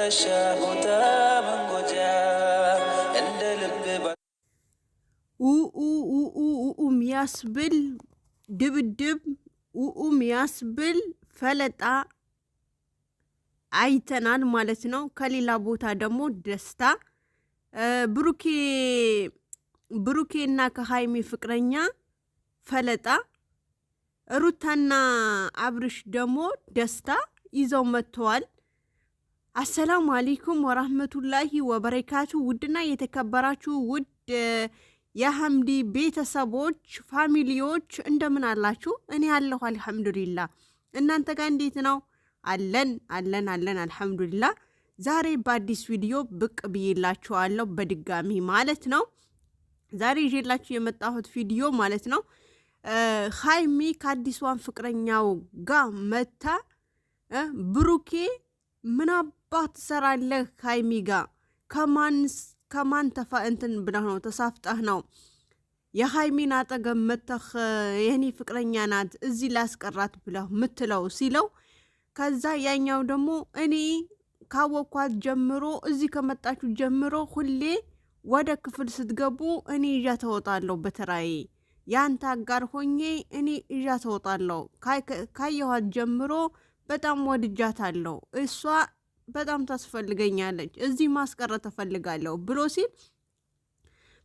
መሻሁታ መንጎጃ እንደ ልብ ሚያስብል ድብድብ ሚያስብል ፈለጣ አይተናል ማለት ነው። ከሌላ ቦታ ደግሞ ደስታ ብሩኬና ከሃይሚ ፍቅረኛ ፈለጣ ሩታና አብርሽ ደግሞ ደስታ ይዘው መጥተዋል። አሰላሙ አለይኩም ወራህመቱላሂ ወበረካቱ። ውድና የተከበራችሁ ውድ የሐምዲ ቤተሰቦች ፋሚሊዎች እንደምን አላችሁ? እኔ ያለሁ አልሐምዱሊላህ። እናንተ ጋር እንዴት ነው? አለን አልሐምዱሊላህ። ዛሬ በአዲስ ቪዲዮ ብቅ ብዬላችኋለሁ በድጋሚ ማለት ነው። ዛሬ ይዤላችሁ የመጣሁት ቪዲዮ ማለት ነው ሃይሚ ከአዲሷን ፍቅረኛው ጋር መታ ብሩኬ ምን አባት ትሰራለህ ሃይሚ ጋር ከማን እንትን ብለህ ነው ተሳፍጠህ ነው የሃይሚን አጠገብ መተህ የኔ ፍቅረኛ ናት እዚህ ላስቀራት ብለህ ምትለው ሲለው፣ ከዛ ያኛው ደግሞ እኔ ካወኳት ጀምሮ እዚህ ከመጣችሁ ጀምሮ ሁሌ ወደ ክፍል ስትገቡ እኔ ይዣ ተወጣለሁ፣ በተራዬ ያንተ አጋር ሆኜ እኔ ይዣ ተወጣለሁ፣ ካየኋት ጀምሮ በጣም ወድጃታለሁ፣ እሷ በጣም ታስፈልገኛለች፣ እዚህ ማስቀረት ተፈልጋለሁ ብሎ ሲል፣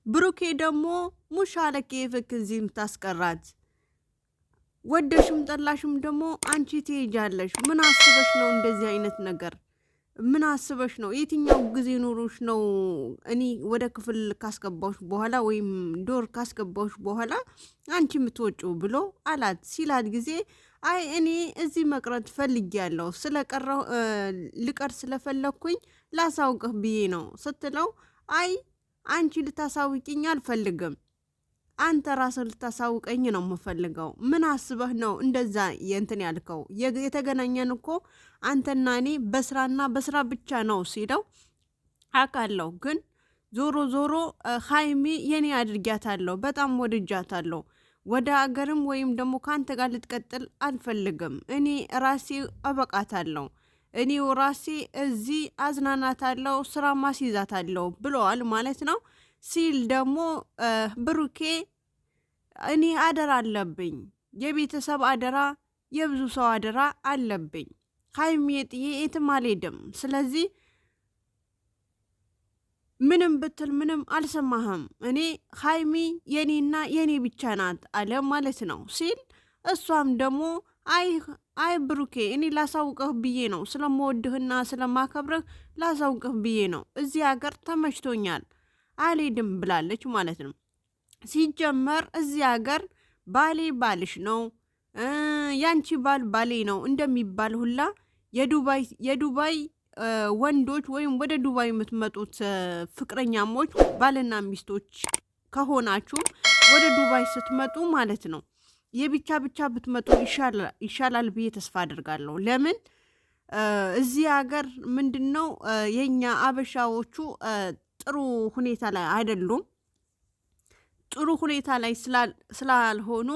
ብሩኬ ደግሞ ሙሻለኬ ፍክ እዚህ ምታስቀራት ወደሽም ጠላሽም ደግሞ አንቺ ትሄጃለሽ። ምን አስበሽ ነው እንደዚህ አይነት ነገር? ምን አስበሽ ነው? የትኛው ጊዜ ኖሮሽ ነው እኔ ወደ ክፍል ካስገባሽ በኋላ ወይም ዶር ካስገባሽ በኋላ አንቺ የምትወጪው ብሎ አላት። ሲላት ጊዜ አይ እኔ እዚህ መቅረት ፈልጊያለሁ፣ ስለቀረው ልቀር ስለፈለኩኝ ላሳውቅህ ብዬ ነው ስትለው፣ አይ አንቺ ልታሳውቂኝ አልፈልግም፣ አንተ ራስህ ልታሳውቀኝ ነው የምፈልገው። ምን አስበህ ነው እንደዛ የእንትን ያልከው? የተገናኘን እኮ አንተና እኔ በስራና በስራ ብቻ ነው ሲለው፣ አውቃለሁ፣ ግን ዞሮ ዞሮ ሃይሚ የኔ አድርጊያታለሁ፣ በጣም ወድጃታለሁ፣ ወደ አገርም ወይም ደግሞ ከአንተ ጋር ልትቀጥል አልፈልግም፣ እኔ ራሴ አበቃታለሁ፣ እኔው ራሴ እዚህ አዝናናታለሁ፣ ስራ ማስይዛታለሁ ብለዋል ማለት ነው። ሲል ደግሞ ብሩኬ እኔ አደራ አለብኝ፣ የቤተሰብ አደራ፣ የብዙ ሰው አደራ አለብኝ፣ ሃይሚ የጥዬ የትም አልሄድም፣ ስለዚህ ምንም ብትል ምንም አልሰማህም፣ እኔ ሃይሚ የኔና የኔ ብቻ ናት አለ ማለት ነው። ሲል እሷም ደግሞ አይ ብሩኬ እኔ ላሳውቅህ ብዬ ነው፣ ስለምወድህና ስለማከብርህ ላሳውቅህ ብዬ ነው፣ እዚህ ሀገር ተመችቶኛል አልሄድም ብላለች ማለት ነው። ሲጀመር እዚህ ሀገር ባሌ ባልሽ ነው፣ ያንቺ ባል ባሌ ነው እንደሚባል ሁላ የዱባይ ወንዶች ወይም ወደ ዱባይ የምትመጡት ፍቅረኛሞች ባልና ሚስቶች ከሆናችሁ ወደ ዱባይ ስትመጡ ማለት ነው የብቻ ብቻ ብትመጡ ይሻላል ብዬ ተስፋ አድርጋለሁ። ለምን እዚህ ሀገር ምንድነው የኛ አበሻዎቹ ጥሩ ሁኔታ ላይ አይደሉም። ጥሩ ሁኔታ ላይ ስላልሆኑ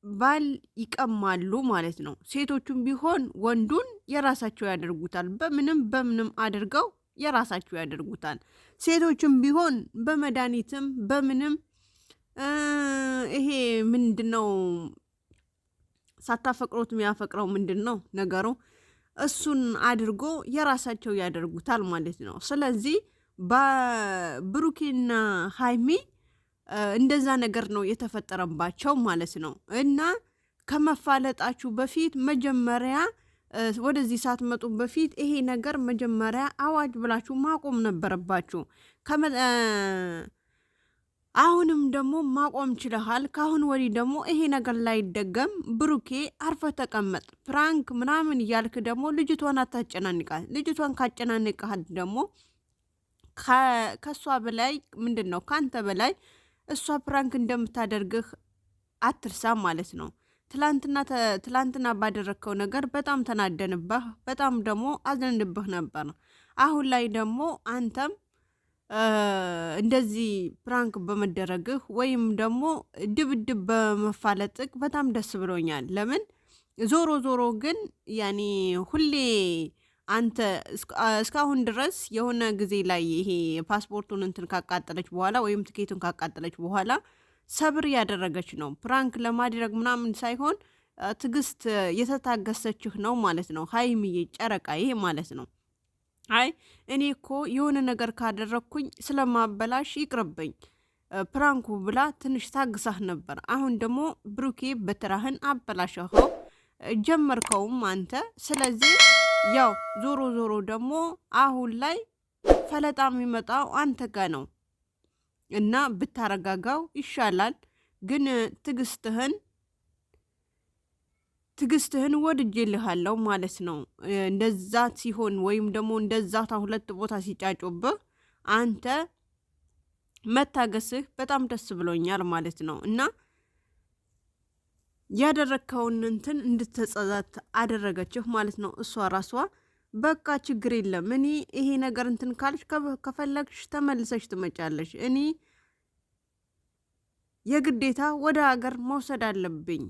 ባል ይቀማሉ ማለት ነው። ሴቶቹም ቢሆን ወንዱን የራሳቸው ያደርጉታል። በምንም አድርገው የራሳቸው ያደርጉታል። ሴቶቹም ቢሆን በመድኃኒትም በምንም ይሄ ምንድነው ሳታፈቅሮት የሚያፈቅረው ምንድነው ነገሩ? እሱን አድርጎ የራሳቸው ያደርጉታል ማለት ነው። ስለዚህ በብሩኬና ሃይሚ እንደዛ ነገር ነው የተፈጠረባቸው ማለት ነው። እና ከመፋለጣችሁ በፊት መጀመሪያ ወደዚህ ሳትመጡ በፊት ይሄ ነገር መጀመሪያ አዋጅ ብላችሁ ማቆም ነበረባችሁ። አሁንም ደግሞ ማቆም ችለሃል። ካሁን ወዲህ ደግሞ ይሄ ነገር ላይ ደገም ብሩኬ አርፈ ተቀመጥ። ፕራንክ ምናምን እያልክ ደግሞ ልጅቷን አታጨናንቃት። ልጅቷን ካጨናንቃት ደግሞ ከሷ በላይ ምንድነው ካንተ በላይ እሷ ፕራንክ እንደምታደርግህ አትርሳ ማለት ነው። ትላንትና ባደረከው ነገር በጣም ተናደንብህ፣ በጣም ደግሞ አዝነንብህ ነበር። አሁን ላይ ደግሞ አንተም እንደዚህ ፕራንክ በመደረግህ ወይም ደግሞ ድብድብ በመፋለጥክ በጣም ደስ ብሎኛል። ለምን ዞሮ ግን ያኔ ሁሌ አንተ እስካሁን ድረስ የሆነ ጊዜ ላይ ይሄ ፓስፖርቱን እንትን ካቃጠለች በኋላ ወይም ትኬቱን ካቃጠለች በኋላ ሰብር ያደረገች ነው። ፕራንክ ለማድረግ ምናምን ሳይሆን ትግስት የተታገሰችህ ነው ማለት ነው። ሀይሚዬ ጨረቃ ይሄ ማለት ነው። አይ እኔ እኮ የሆነ ነገር ካደረግኩኝ ስለማበላሽ ይቅርብኝ ፕራንኩ ብላ ትንሽ ታግሳህ ነበር። አሁን ደግሞ ብሩኬ በትራህን አበላሸኸው ጀመርከውም አንተ። ስለዚህ ያው ዞሮ ደግሞ አሁን ላይ ፈለጣ የሚመጣው አንተ ጋ ነው እና ብታረጋጋው ይሻላል። ግን ትግስትህን ወድጄልሃለሁ ማለት ነው። እንደዛ ሲሆን ወይም ደግሞ እንደዛ ሁለት ቦታ ሲጫጩብህ አንተ መታገስህ በጣም ደስ ብሎኛል ማለት ነው። እና ያደረግከውን እንትን እንድትጸጸት አደረገችህ ማለት ነው። እሷ ራሷ በቃ ችግር የለም እኔ ይሄ ነገር እንትን ካልሽ ከፈለግሽ ተመልሰሽ ትመጫለሽ፣ እኔ የግዴታ ወደ ሀገር መውሰድ አለብኝ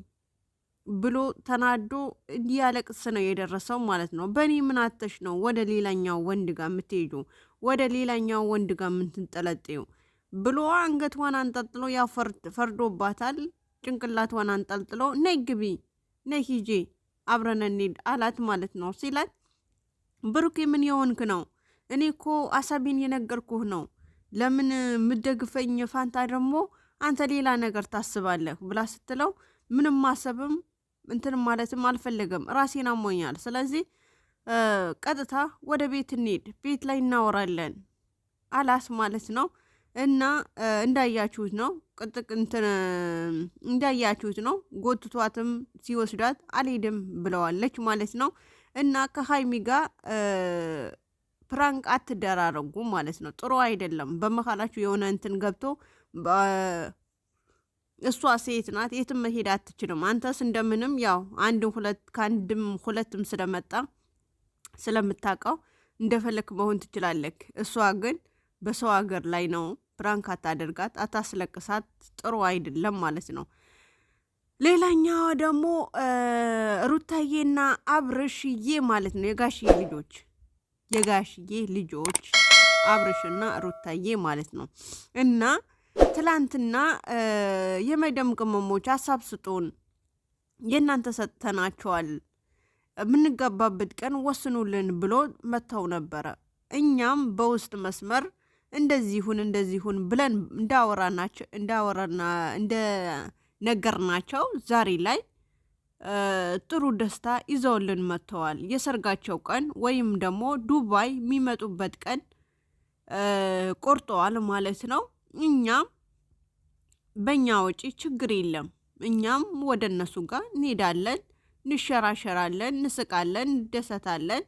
ብሎ ተናዶ እንዲያለቅስ ነው የደረሰው ማለት ነው። በእኔ ምን አተሽ ነው ወደ ሌላኛው ወንድ ጋር የምትሄዱ ወደ ሌላኛው ወንድ ጋር የምትንጠለጤው ብሎ አንገቷን አንጠልጥሎ ያው ፈርዶባታል። ጭንቅላቷን አንጠልጥሎ ነይ ግቢ ነይ ሂጄ አብረን እንሂድ አላት ማለት ነው። ሲላት ብሩኬ ምን የሆንክ ነው? እኔ እኮ አሳቤን የነገርኩህ ነው። ለምን ምደግፈኝ ፋንታ ደግሞ አንተ ሌላ ነገር ታስባለህ ብላ ስትለው ምንም ማሰብም እንትን ማለትም አልፈለገም። ራሴን አሞኛል። ስለዚህ ቀጥታ ወደ ቤት እንሂድ፣ ቤት ላይ እናወራለን አላስ ማለት ነው። እና እንዳያችሁት ነው እንዳያችሁት ነው። ጎትቷትም ሲወስዳት አልሄድም ብለዋለች ማለት ነው። እና ከሀይሚ ጋር ፕራንክ አትደራረጉ ማለት ነው። ጥሩ አይደለም። በመካላችሁ የሆነ እንትን ገብቶ እሷ ሴት ናት፣ የትም መሄድ አትችልም። አንተስ እንደምንም ያው ከአንድም ሁለትም ስለመጣ ስለምታውቀው እንደፈለክ መሆን ትችላለክ። እሷ ግን በሰው ሀገር ላይ ነው። ፕራንክ አታደርጋት፣ አታስለቅሳት። ጥሩ አይደለም ማለት ነው። ሌላኛው ደግሞ ሩታዬና አብርሽዬ ማለት ነው። የጋሽዬ ልጆች አብርሽና ሩታዬ ማለት ነው። እና ትላንትና የመደም ቅመሞች ሀሳብ ስጡን፣ የእናንተ ሰጥተናቸዋል፣ የምንጋባበት ቀን ወስኑልን ብሎ መጥተው ነበረ። እኛም በውስጥ መስመር እንደዚሁን ብለን እንደነገርናቸው ዛሬ ላይ ጥሩ ደስታ ይዘውልን መጥተዋል። የሰርጋቸው ቀን ወይም ደግሞ ዱባይ የሚመጡበት ቀን ቆርጠዋል ማለት ነው። እኛም በእኛ ወጪ ችግር የለም። እኛም ወደ እነሱ ጋር እንሄዳለን፣ እንሸራሸራለን፣ እንስቃለን፣ እንደሰታለን፣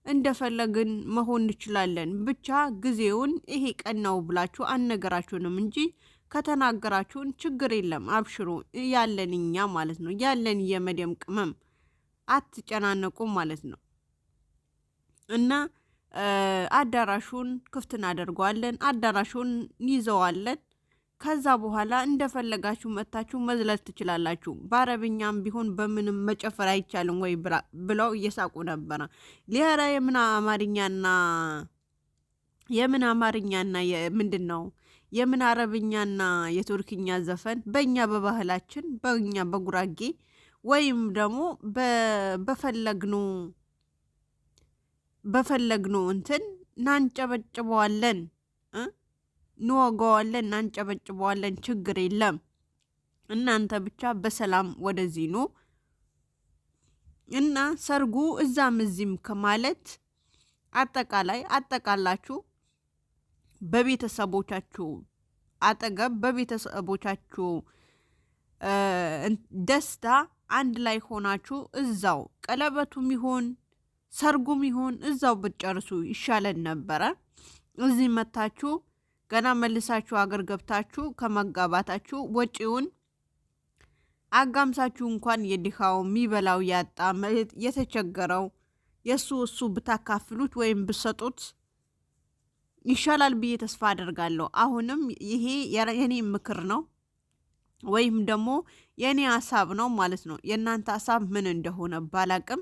እንደፈለግን መሆን እንችላለን። ብቻ ጊዜውን ይሄ ቀን ነው ብላችሁ አልነገራችሁንም እንጂ ከተናገራችሁን ችግር የለም። አብሽሩ ያለን እኛ ማለት ነው። ያለን የመደም ቅመም አትጨናነቁ ማለት ነው። እና አዳራሹን ክፍት እናደርገዋለን፣ አዳራሹን ይዘዋለን። ከዛ በኋላ እንደፈለጋችሁ መታችሁ መዝለል ትችላላችሁ። በአረብኛም ቢሆን በምንም መጨፈር አይቻልም ወይ ብለው እየሳቁ ነበረ። ሊያራ የምን አማርኛና ምንድን ነው የምን አረብኛና የቱርክኛ ዘፈን በእኛ በባህላችን በእኛ በጉራጌ ወይም ደግሞ በፈለግኑ እንትን እናንጨበጭበዋለን፣ እንወገዋለን፣ እናንጨበጭበዋለን። ችግር የለም። እናንተ ብቻ በሰላም ወደዚህ ኑ እና ሰርጉ እዛም እዚህም ከማለት አጠቃላችሁ በቤተሰቦቻችሁ አጠገብ በቤተሰቦቻችሁ ደስታ አንድ ላይ ሆናችሁ እዛው ቀለበቱም ይሆን ሰርጉም ይሆን እዛው ብትጨርሱ ይሻለን ነበረ። እዚህ መታችሁ ገና መልሳችሁ አገር ገብታችሁ ከመጋባታችሁ ወጪውን አጋምሳችሁ እንኳን የድሃው የሚበላው ያጣ የተቸገረው እሱ ብታካፍሉት ወይም ብሰጡት ይሻላል ብዬ ተስፋ አደርጋለሁ። አሁንም ይሄ የኔ ምክር ነው። ወይም ደግሞ የኔ ሐሳብ ነው ማለት ነው። የእናንተ ሐሳብ ምን እንደሆነ ባላቅም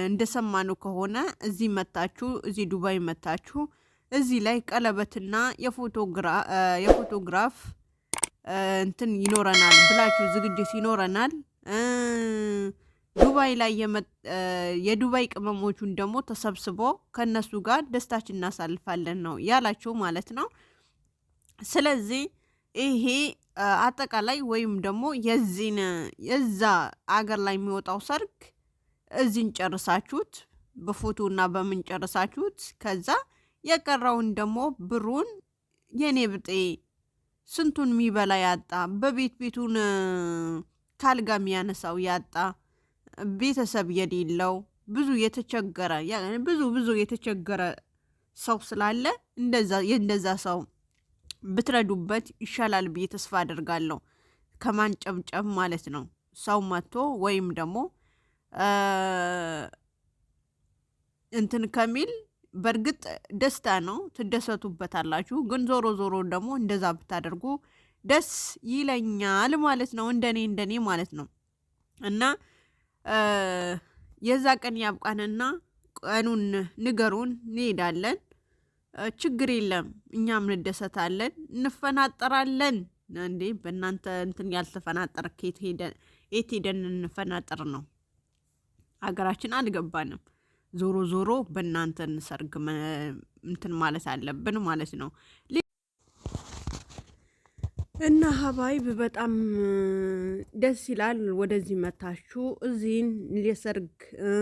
እንደሰማኑ ከሆነ እዚህ መታችሁ እዚህ ዱባይ መታችሁ እዚህ ላይ ቀለበትና የፎቶግራፍ እንትን ይኖረናል ብላችሁ ዝግጅት ይኖረናል። ዱባይ ላይ የዱባይ ቅመሞቹን ደግሞ ተሰብስቦ ከነሱ ጋር ደስታችን እናሳልፋለን ነው ያላችሁ ማለት ነው። ስለዚህ ይሄ አጠቃላይ ወይም ደግሞ የዛ አገር ላይ የሚወጣው ሰርግ እዚህን ጨርሳችሁት በፎቶና በምን ጨርሳችሁት ከዛ የቀረውን ደግሞ ብሩን የኔ ብጤ ስንቱን የሚበላ ያጣ ቤቱን ካልጋ የሚያነሳው ያጣ ቤተሰብ የሌለው ብዙ የተቸገረ ሰው ስላለ እንደዛ ሰው ብትረዱበት ይሻላል ብዬ ተስፋ አደርጋለሁ። ከማንጨብጨብ ማለት ነው። ሰው መጥቶ ወይም ደግሞ እንትን ከሚል በእርግጥ ደስታ ነው፣ ትደሰቱበታላችሁ። ግን ዞሮ ደግሞ እንደዛ ብታደርጉ ደስ ይለኛል ማለት ነው። እንደኔ ማለት ነው። እና የዛ ቀን ያብቃንና ቀኑን ንገሩን፣ እንሄዳለን። ችግር የለም፣ እኛም እንደሰታለን፣ እንፈናጠራለን። እንዴ በእናንተ እንትን ያልተፈናጠረ የት ሄደን እንፈናጠር ነው? ሀገራችን አልገባንም። ዞሮ በእናንተ ሰርግ እንትን ማለት አለብን ማለት ነው። እና ሀባይብ በጣም ደስ ይላል። ወደዚህ መታችሁ እዚህን የሰርግ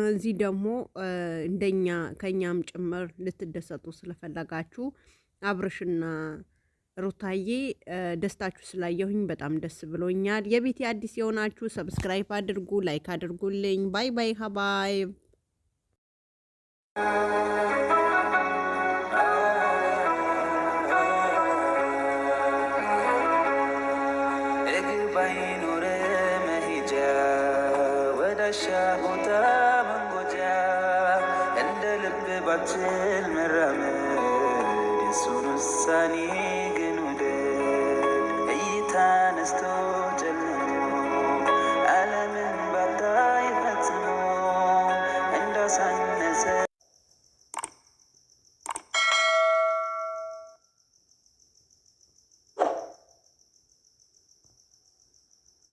እዚህ ደግሞ ከኛም ጭምር ልትደሰቱ ስለፈለጋችሁ አብርሽና ሩታዬ ደስታችሁ ስላየሁኝ በጣም ደስ ብሎኛል። የቤቴ አዲስ የሆናችሁ ሰብስክራይብ አድርጉ፣ ላይክ አድርጉልኝ። ባይ ባይ ሀባይብ። ቦታ መንጎጃ እንደ ልብ ባትል መራመድ የሱን ውሳኔ ግን ውደድ እይታ ነስቶ